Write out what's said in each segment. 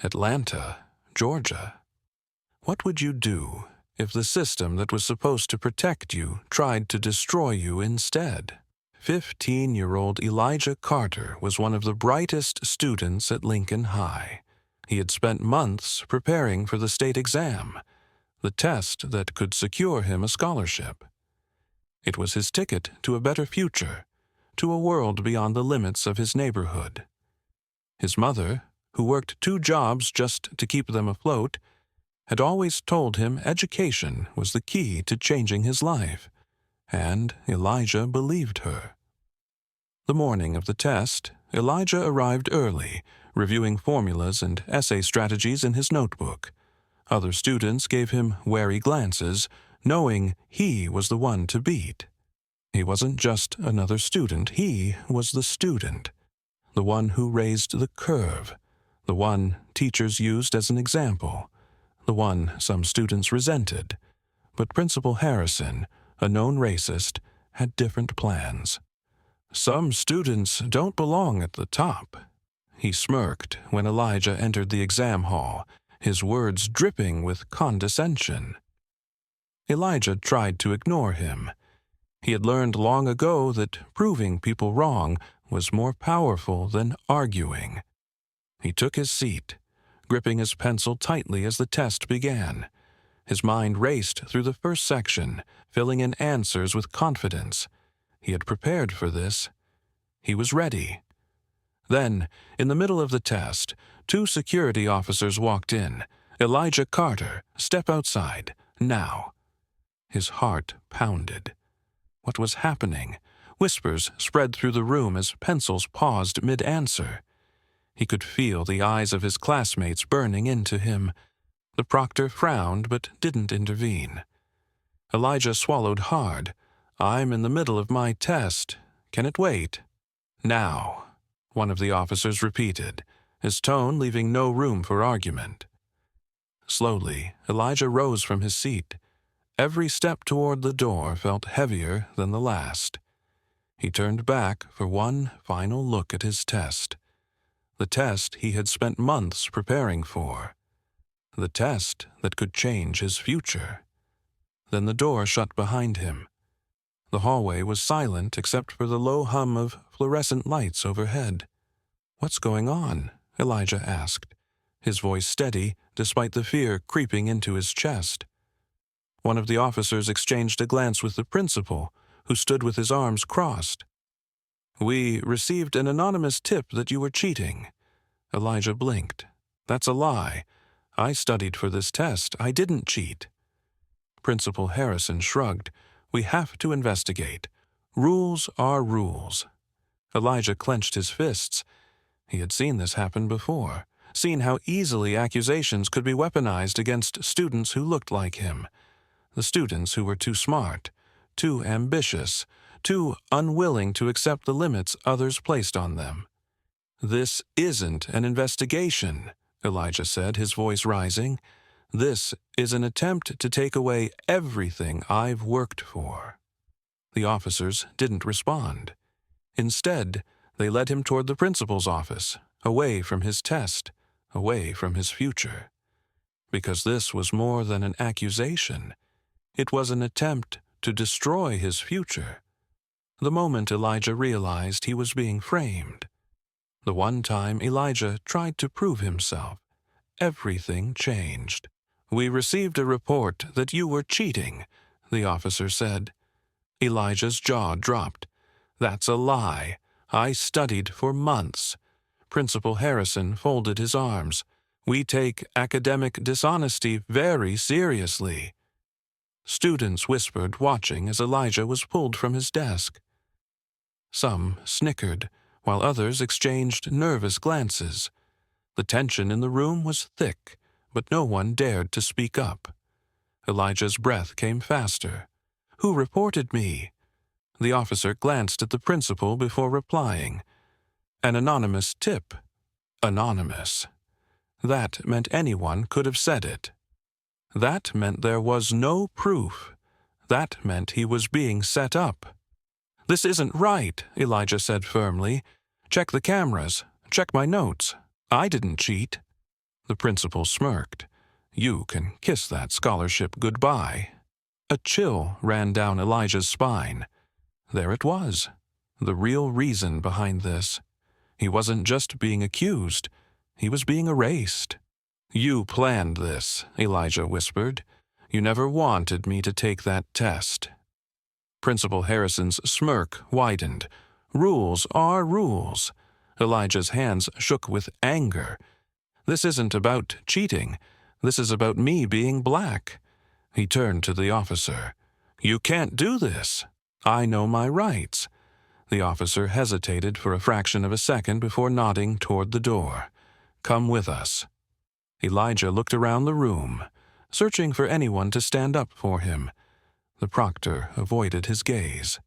Atlanta, Georgia. What would you do if the system that was supposed to protect you tried to destroy you instead? 15-year-old Elijah Carter was one of the brightest students at Lincoln High. He had spent months preparing for the state exam, the test that could secure him a scholarship. It was his ticket to a better future, to a world beyond the limits of his neighborhood. His mother, who worked 2 jobs just to keep them afloat, had always told him education was the key to changing his life, and Elijah believed her. The morning of the test, Elijah arrived early, reviewing formulas and essay strategies in his notebook. Other students gave him wary glances, knowing he was the one to beat. He wasn't just another student, he was the student, the one who raised the curve, the one teachers used as an example, the one some students resented. But Principal Harrison, a known racist, had different plans. "Some students don't belong at the top," he smirked when Elijah entered the exam hall, his words dripping with condescension. Elijah tried to ignore him. He had learned long ago that proving people wrong was more powerful than arguing. He took his seat, gripping his pencil tightly as the test began. His mind raced through the first section, filling in answers with confidence. He had prepared for this. He was ready. Then, in the middle of the test, 2 security officers walked in. "Elijah Carter, step outside, now." His heart pounded. What was happening? Whispers spread through the room as pencils paused mid-answer. He could feel the eyes of his classmates burning into him. The proctor frowned but didn't intervene. Elijah swallowed hard. "I'm in the middle of my test. Can it wait?" "Now," one of the officers repeated, his tone leaving no room for argument. Slowly, Elijah rose from his seat. Every step toward the door felt heavier than the last. He turned back for one final look at his test. The test he had spent months preparing for. The test that could change his future. Then the door shut behind him. The hallway was silent except for the low hum of fluorescent lights overhead. "What's going on?" Elijah asked, his voice steady despite the fear creeping into his chest. One of the officers exchanged a glance with the principal, who stood with his arms crossed. "We received an anonymous tip that you were cheating." Elijah blinked. "That's a lie. I studied for this test. I didn't cheat." Principal Harrison shrugged. "We have to investigate. Rules are rules." Elijah clenched his fists. He had seen this happen before, seen how easily accusations could be weaponized against students who looked like him. The students who were too smart, too ambitious, too unwilling to accept the limits others placed on them. "This isn't an investigation," Elijah said, his voice rising. "This is an attempt to take away everything I've worked for." The officers didn't respond. Instead, they led him toward the principal's office, away from his test, away from his future. Because this was more than an accusation. It was an attempt to destroy his future. The moment Elijah realized he was being framed, the one time Elijah tried to prove himself, everything changed. "We received a report that you were cheating," the officer said. Elijah's jaw dropped. "That's a lie. I studied for months." Principal Harrison folded his arms. "We take academic dishonesty very seriously." Students whispered, watching as Elijah was pulled from his desk. Some snickered, while others exchanged nervous glances. The tension in the room was thick, but no one dared to speak up. Elijah's breath came faster. "Who reported me?" The officer glanced at the principal before replying. "An anonymous tip." Anonymous. That meant anyone could have said it. That meant there was no proof. That meant he was being set up. "This isn't right," Elijah said firmly. "Check the cameras. Check my notes. I didn't cheat." The principal smirked. "You can kiss that scholarship goodbye." A chill ran down Elijah's spine. There it was, the real reason behind this. He wasn't just being accused, he was being erased. "You planned this," Elijah whispered. "You never wanted me to take that test." Principal Harrison's smirk widened. "Rules are rules." Elijah's hands shook with anger. "This isn't about cheating. This is about me being black." He turned to the officer. "You can't do this. I know my rights." The officer hesitated for a fraction of a second before nodding toward the door. "Come with us." Elijah looked around the room, searching for anyone to stand up for him. The proctor avoided his gaze.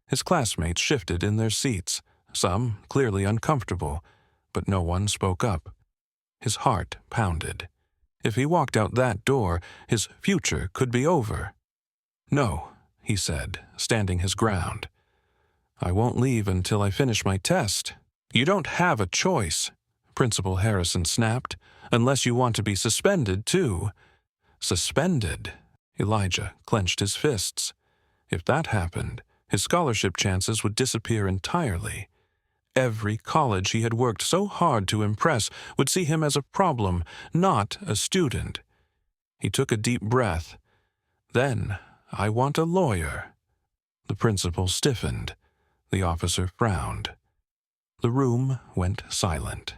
His classmates shifted in their seats, some clearly uncomfortable, but no one spoke up. His heart pounded. If he walked out that door, his future could be over. "No," he said, standing his ground. "I won't leave until I finish my test." "You don't have a choice," Principal Harrison snapped, "unless you want to be suspended, too." Suspended? Elijah clenched his fists. If that happened, his scholarship chances would disappear entirely. Every college he had worked so hard to impress would see him as a problem, not a student. He took a deep breath. "Then I want a lawyer." The principal stiffened. The officer frowned. The room went silent.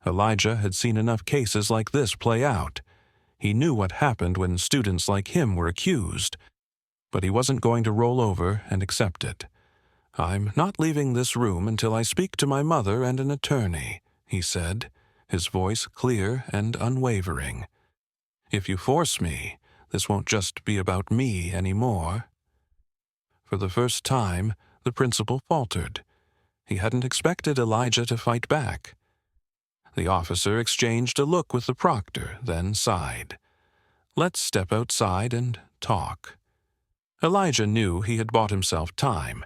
Elijah had seen enough cases like this play out. He knew what happened when students like him were accused. But he wasn't going to roll over and accept it. "I'm not leaving this room until I speak to my mother and an attorney," he said, his voice clear and unwavering. "If you force me, this won't just be about me anymore." For the first time, the principal faltered. He hadn't expected Elijah to fight back. The officer exchanged a look with the proctor, then sighed. "Let's step outside and talk." Elijah knew he had bought himself time,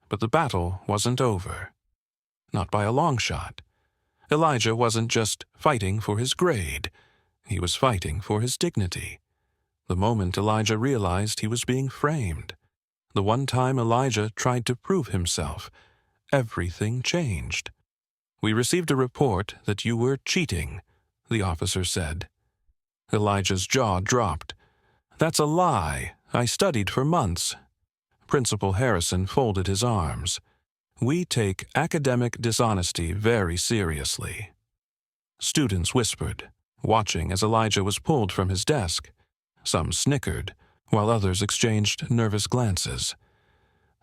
but the battle wasn't over. Not by a long shot. Elijah wasn't just fighting for his grade. He was fighting for his dignity. The moment Elijah realized he was being framed, the one time Elijah tried to prove himself, everything changed. "We received a report that you were cheating," the officer said. Elijah's jaw dropped. "That's a lie. I studied for months." Principal Harrison folded his arms. "We take academic dishonesty very seriously." Students whispered, watching as Elijah was pulled from his desk. Some snickered, while others exchanged nervous glances.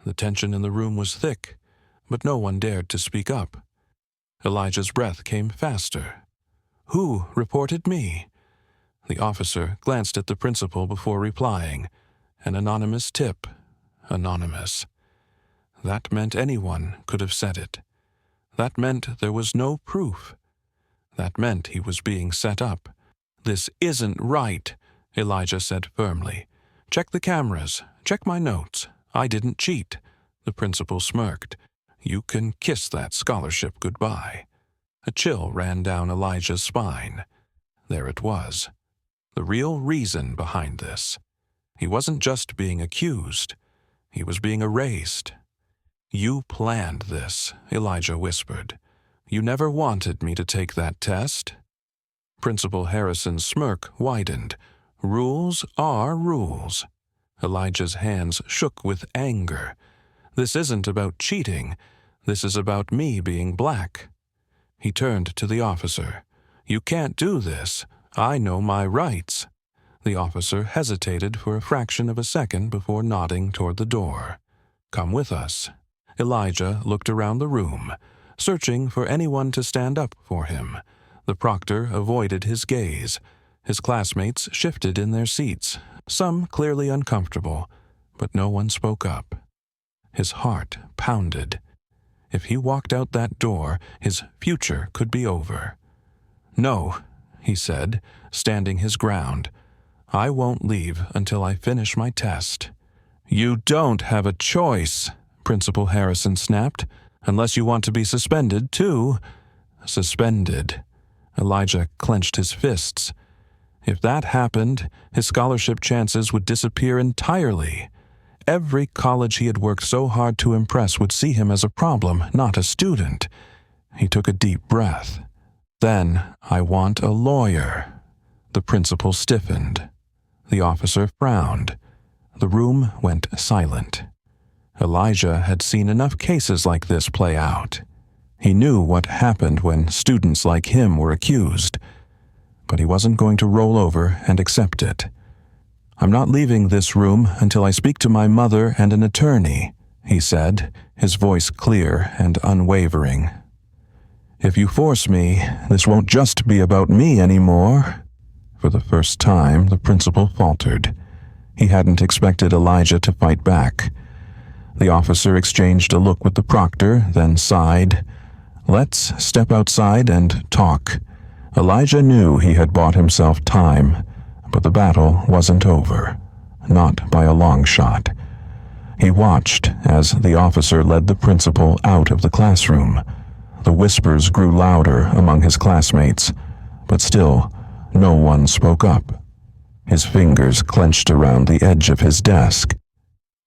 The tension in the room was thick, but no one dared to speak up. Elijah's breath came faster. "Who reported me?" The officer glanced at the principal before replying. An anonymous tip. Anonymous. That meant anyone could have said it. That meant there was no proof. That meant he was being set up. "This isn't right," Elijah said firmly. "Check the cameras. Check my notes. I didn't cheat." The principal smirked. "You can kiss that scholarship goodbye." A chill ran down Elijah's spine. There it was. The real reason behind this. He wasn't just being accused. He was being erased. "You planned this," Elijah whispered. "You never wanted me to take that test." Principal Harrison's smirk widened. "Rules are rules." Elijah's hands shook with anger. "This isn't about cheating. This is about me being black." He turned to the officer. "You can't do this. I know my rights." The officer hesitated for a fraction of a second before nodding toward the door. "Come with us." Elijah looked around the room, searching for anyone to stand up for him. The proctor avoided his gaze. His classmates shifted in their seats, some clearly uncomfortable, but no one spoke up. His heart pounded. If he walked out that door, his future could be over. "No," he said, standing his ground. "I won't leave until I finish my test." "You don't have a choice," Principal Harrison snapped, "unless you want to be suspended, too." "Suspended." Elijah clenched his fists. If that happened, his scholarship chances would disappear entirely. Every college he had worked so hard to impress would see him as a problem, not a student. He took a deep breath. Then, I want a lawyer. The principal stiffened. The officer frowned. The room went silent. Elijah had seen enough cases like this play out. He knew what happened when students like him were accused, but he wasn't going to roll over and accept it. "I'm not leaving this room until I speak to my mother and an attorney," he said, his voice clear and unwavering. "If you force me, this won't just be about me anymore." For the first time, the principal faltered. He hadn't expected Elijah to fight back. The officer exchanged a look with the proctor, then sighed. "Let's step outside and talk." Elijah knew he had bought himself time, but the battle wasn't over. Not by a long shot. He watched as the officer led the principal out of the classroom. The whispers grew louder among his classmates, but still, no one spoke up. His fingers clenched around the edge of his desk.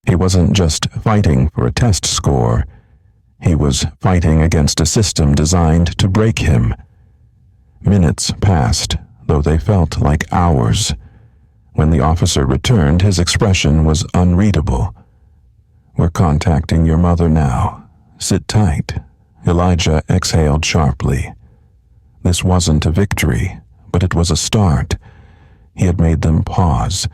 He wasn't just fighting for a test score. He was fighting against a system designed to break him. Minutes passed, though they felt like hours. When the officer returned, his expression was unreadable. "We're contacting your mother now. Sit tight." Elijah exhaled sharply. This wasn't a victory, but it was a start. He had made them pause,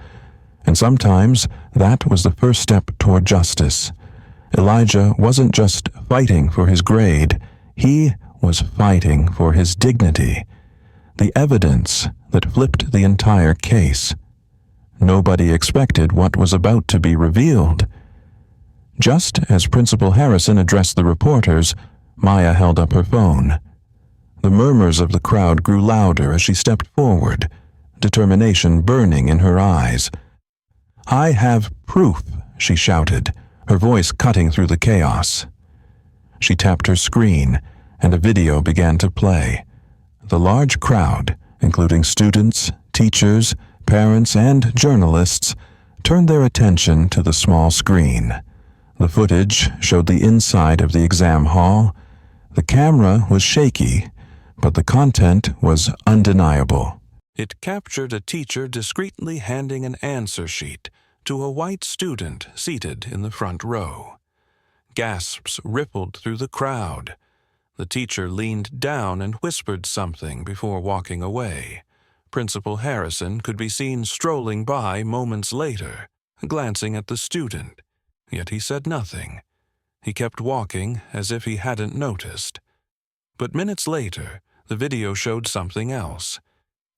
and sometimes that was the first step toward justice. Elijah wasn't just fighting for his grade, he was fighting for his dignity, the evidence that flipped the entire case. Nobody expected what was about to be revealed. Just as Principal Harrison addressed the reporters, Maya held up her phone. The murmurs of the crowd grew louder as she stepped forward, determination burning in her eyes. "I have proof," she shouted, her voice cutting through the chaos. She tapped her screen, and a video began to play. The large crowd, including students, teachers, parents, and journalists, turned their attention to the small screen. The footage showed the inside of the exam hall. The camera was shaky, but the content was undeniable. It captured a teacher discreetly handing an answer sheet to a white student seated in the front row. Gasps rippled through the crowd. The teacher leaned down and whispered something before walking away. Principal Harrison could be seen strolling by moments later, glancing at the student, yet he said nothing. He kept walking as if he hadn't noticed. But minutes later, the video showed something else.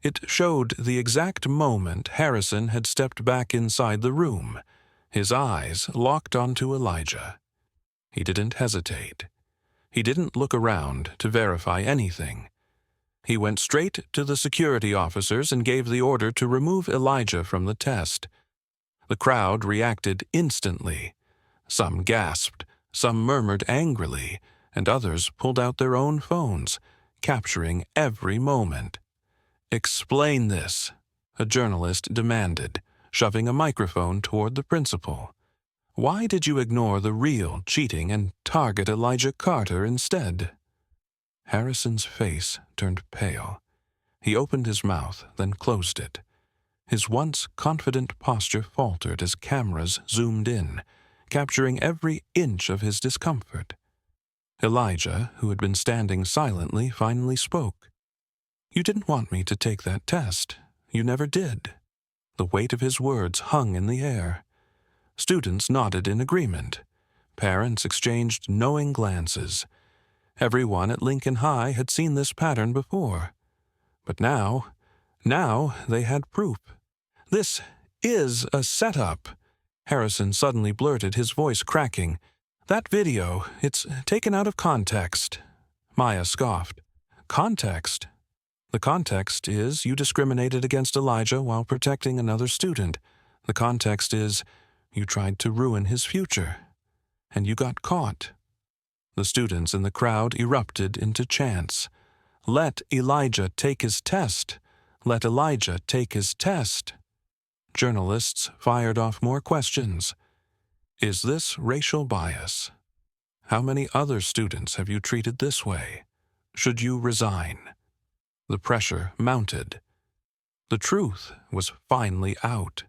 It showed the exact moment Harrison had stepped back inside the room, his eyes locked onto Elijah. He didn't hesitate. He didn't look around to verify anything. He went straight to the security officers and gave the order to remove Elijah from the test. The crowd reacted instantly. Some gasped, some murmured angrily, and others pulled out their own phones, capturing every moment. "Explain this," a journalist demanded, shoving a microphone toward the principal. "Why did you ignore the real cheating and target Elijah Carter instead?" Harrison's face turned pale. He opened his mouth, then closed it. His once confident posture faltered as cameras zoomed in, capturing every inch of his discomfort. Elijah, who had been standing silently, finally spoke. "You didn't want me to take that test. You never did." The weight of his words hung in the air. Students nodded in agreement. Parents exchanged knowing glances. Everyone at Lincoln High had seen this pattern before. But now they had proof. "This is a setup," Harrison suddenly blurted, his voice cracking. "That video, it's taken out of context." Maya scoffed. "Context? The context is you discriminated against Elijah while protecting another student. The context is you tried to ruin his future. And you got caught." The students in the crowd erupted into chants. Let Elijah take his test. Let Elijah take his test. Journalists fired off more questions. Is this racial bias? How many other students have you treated this way? Should you resign? The pressure mounted. The truth was finally out,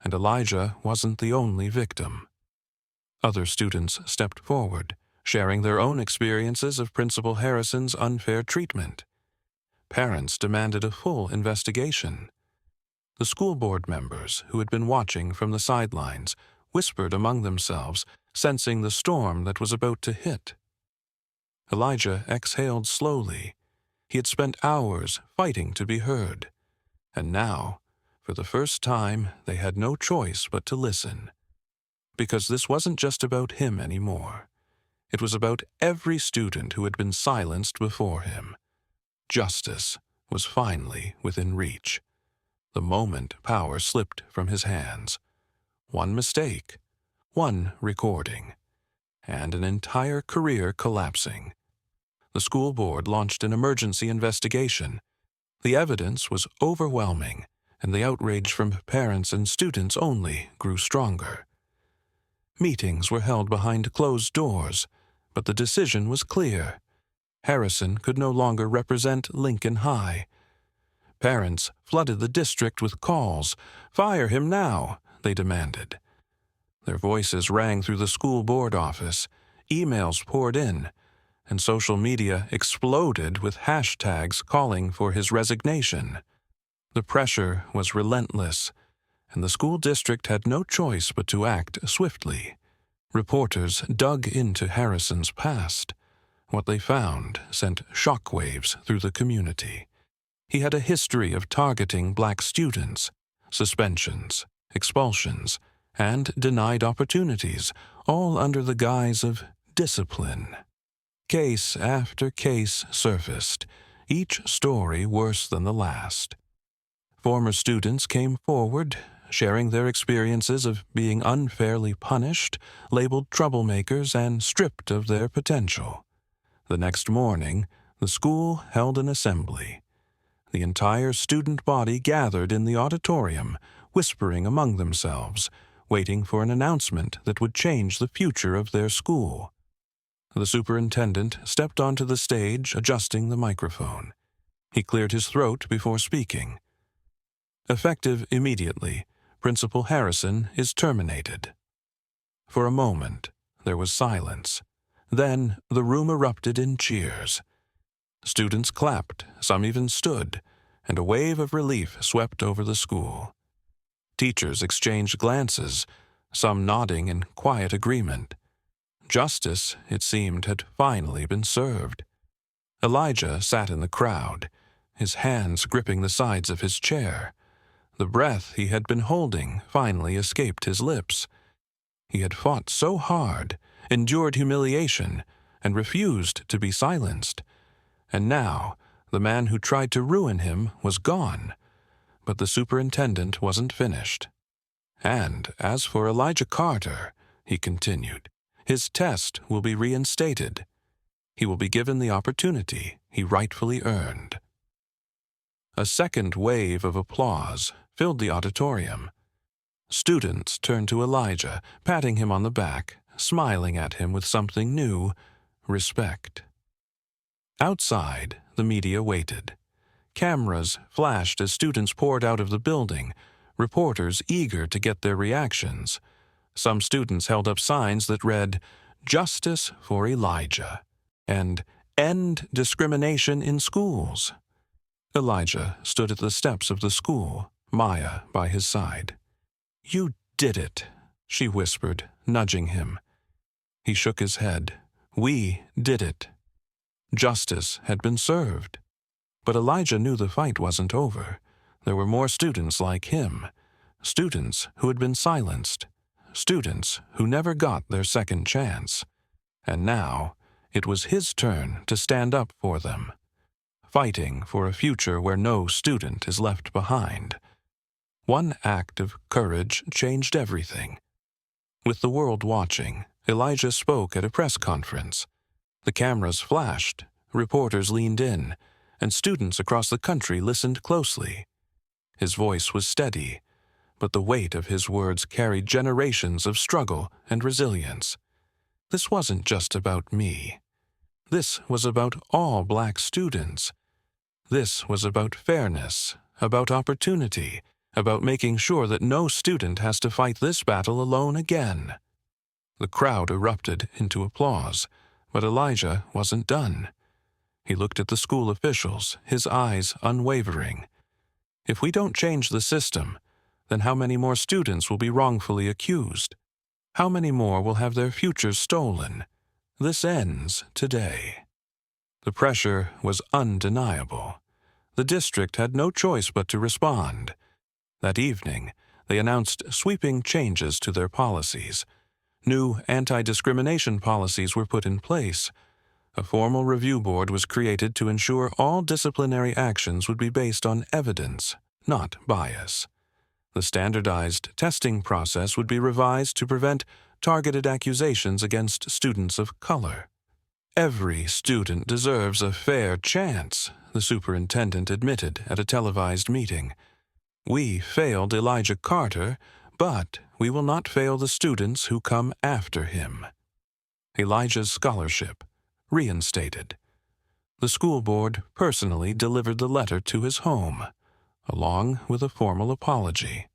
and Elijah wasn't the only victim. Other students stepped forward, sharing their own experiences of Principal Harrison's unfair treatment. Parents demanded a full investigation. The school board members, who had been watching from the sidelines, whispered among themselves, sensing the storm that was about to hit. Elijah exhaled slowly. He had spent hours fighting to be heard, and now, for the first time, they had no choice but to listen. Because this wasn't just about him anymore. It was about every student who had been silenced before him. Justice was finally within reach. The moment power slipped from his hands. One mistake, one recording, and an entire career collapsing. The school board launched an emergency investigation. The evidence was overwhelming, and the outrage from parents and students only grew stronger. Meetings were held behind closed doors, but the decision was clear. Harrison could no longer represent Lincoln High. Parents flooded the district with calls. "Fire him now," they demanded. Their voices rang through the school board office. Emails poured in, and social media exploded with hashtags calling for his resignation. The pressure was relentless, and the school district had no choice but to act swiftly. Reporters dug into Harrison's past. What they found sent shockwaves through the community. He had a history of targeting black students, suspensions, expulsions, and denied opportunities, all under the guise of discipline. Case after case surfaced, each story worse than the last. Former students came forward, sharing their experiences of being unfairly punished, labeled troublemakers, and stripped of their potential. The next morning, the school held an assembly. The entire student body gathered in the auditorium, whispering among themselves, waiting for an announcement that would change the future of their school. The superintendent stepped onto the stage, adjusting the microphone. He cleared his throat before speaking. Effective immediately, Principal Harrison is terminated. For a moment, there was silence. Then the room erupted in cheers. Students clapped, some even stood, and a wave of relief swept over the school. Teachers exchanged glances, some nodding in quiet agreement. Justice, it seemed, had finally been served. Elijah sat in the crowd, his hands gripping the sides of his chair. The breath he had been holding finally escaped his lips. He had fought so hard, endured humiliation, and refused to be silenced. And now, the man who tried to ruin him was gone. But the superintendent wasn't finished. "And as for Elijah Carter," he continued, "his test will be reinstated. He will be given the opportunity he rightfully earned." A second wave of applause filled the auditorium. Students turned to Elijah, patting him on the back, smiling at him with something new, respect. Outside, the media waited. Cameras flashed as students poured out of the building, reporters eager to get their reactions. Some students held up signs that read, "Justice for Elijah," and "End discrimination in schools." Elijah stood at the steps of the school, Maya by his side. "You did it," she whispered, nudging him. He shook his head. "We did it." Justice had been served. But Elijah knew the fight wasn't over. There were more students like him, students who had been silenced, students who never got their second chance. And now, it was his turn to stand up for them, fighting for a future where no student is left behind. One act of courage changed everything. With the world watching, Elijah spoke at a press conference. The cameras flashed, reporters leaned in, and students across the country listened closely. His voice was steady, but the weight of his words carried generations of struggle and resilience. This wasn't just about me. This was about all Black students. This was about fairness, about opportunity, about making sure that no student has to fight this battle alone again. The crowd erupted into applause, but Elijah wasn't done. He looked at the school officials, his eyes unwavering. If we don't change the system, then how many more students will be wrongfully accused? How many more will have their futures stolen? This ends today. The pressure was undeniable. The district had no choice but to respond. That evening, they announced sweeping changes to their policies. New anti-discrimination policies were put in place. A formal review board was created to ensure all disciplinary actions would be based on evidence, not bias. The standardized testing process would be revised to prevent targeted accusations against students of color. Every student deserves a fair chance, the superintendent admitted at a televised meeting. We failed Elijah Carter, but we will not fail the students who come after him. Elijah's scholarship reinstated. The school board personally delivered the letter to his home, along with a formal apology.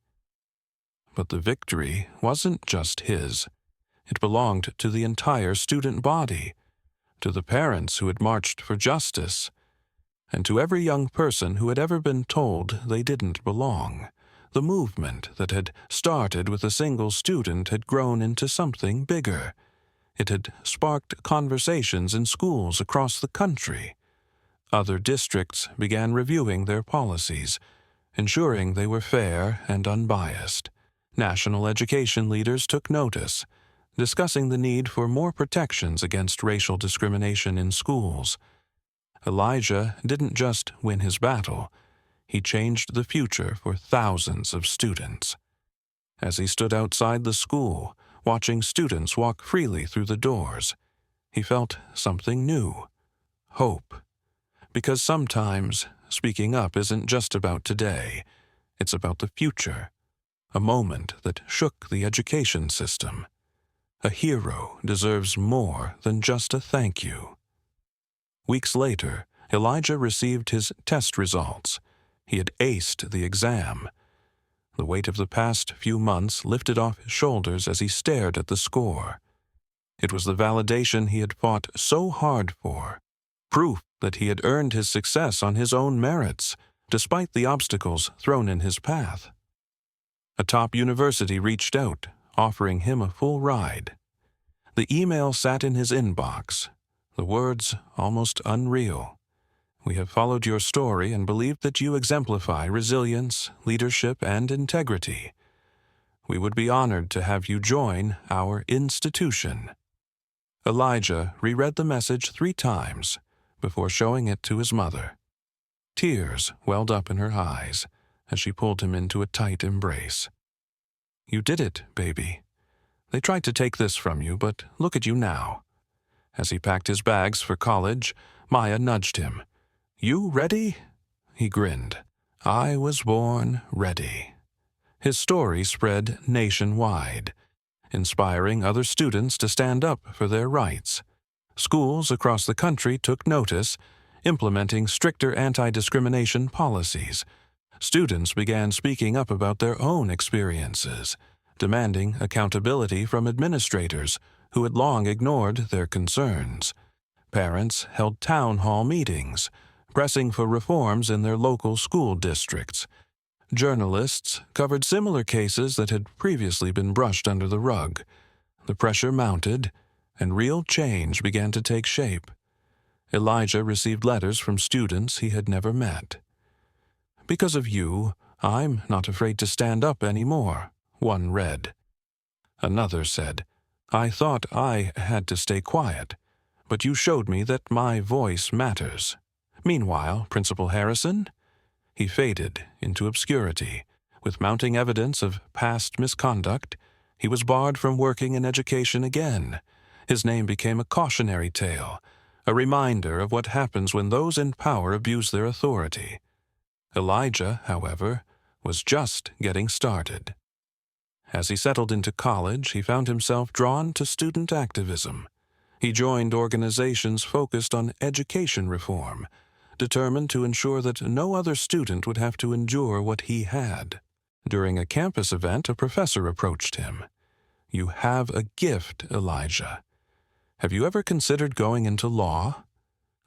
But the victory wasn't just his. It belonged to the entire student body, to the parents who had marched for justice, and to every young person who had ever been told they didn't belong. The movement that had started with a single student had grown into something bigger. It had sparked conversations in schools across the country. Other districts began reviewing their policies, ensuring they were fair and unbiased. National education leaders took notice, discussing the need for more protections against racial discrimination in schools. Elijah didn't just win his battle, he changed the future for thousands of students. As he stood outside the school, watching students walk freely through the doors, he felt something new: hope. Because sometimes speaking up isn't just about today, it's about the future, a moment that shook the education system. A hero deserves more than just a thank you. Weeks later, Elijah received his test results. He had aced the exam. The weight of the past few months lifted off his shoulders as he stared at the score. It was the validation he had fought so hard for, proof that he had earned his success on his own merits, despite the obstacles thrown in his path. A top university reached out, offering him a full ride. The email sat in his inbox, the words almost unreal. We have followed your story and believe that you exemplify resilience, leadership, and integrity. We would be honored to have you join our institution. Elijah reread the message 3 times before showing it to his mother. Tears welled up in her eyes as she pulled him into a tight embrace. You did it, baby. They tried to take this from you, but look at you now. As he packed his bags for college, Maya nudged him. You ready? He grinned. I was born ready. His story spread nationwide, inspiring other students to stand up for their rights. Schools across the country took notice, implementing stricter anti-discrimination policies. Students began speaking up about their own experiences, demanding accountability from administrators who had long ignored their concerns. Parents held town hall meetings, pressing for reforms in their local school districts. Journalists covered similar cases that had previously been brushed under the rug. The pressure mounted, and real change began to take shape. Elijah received letters from students he had never met. Because of you, I'm not afraid to stand up anymore, one read. Another said, I thought I had to stay quiet, but you showed me that my voice matters. Meanwhile, Principal Harrison? He faded into obscurity. With mounting evidence of past misconduct, he was barred from working in education again. His name became a cautionary tale, a reminder of what happens when those in power abuse their authority. Elijah, however, was just getting started. As he settled into college, he found himself drawn to student activism. He joined organizations focused on education reform, determined to ensure that no other student would have to endure what he had. During a campus event, a professor approached him. "You have a gift, Elijah. Have you ever considered going into law?"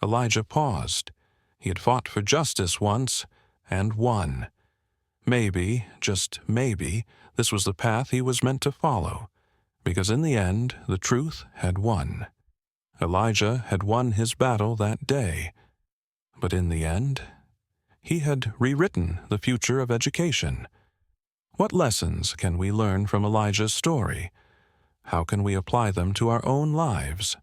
Elijah paused. He had fought for justice once and won. Maybe, just maybe, this was the path he was meant to follow, because in the end, the truth had won. Elijah had won his battle that day, but in the end, he had rewritten the future of education. What lessons can we learn from Elijah's story? How can we apply them to our own lives?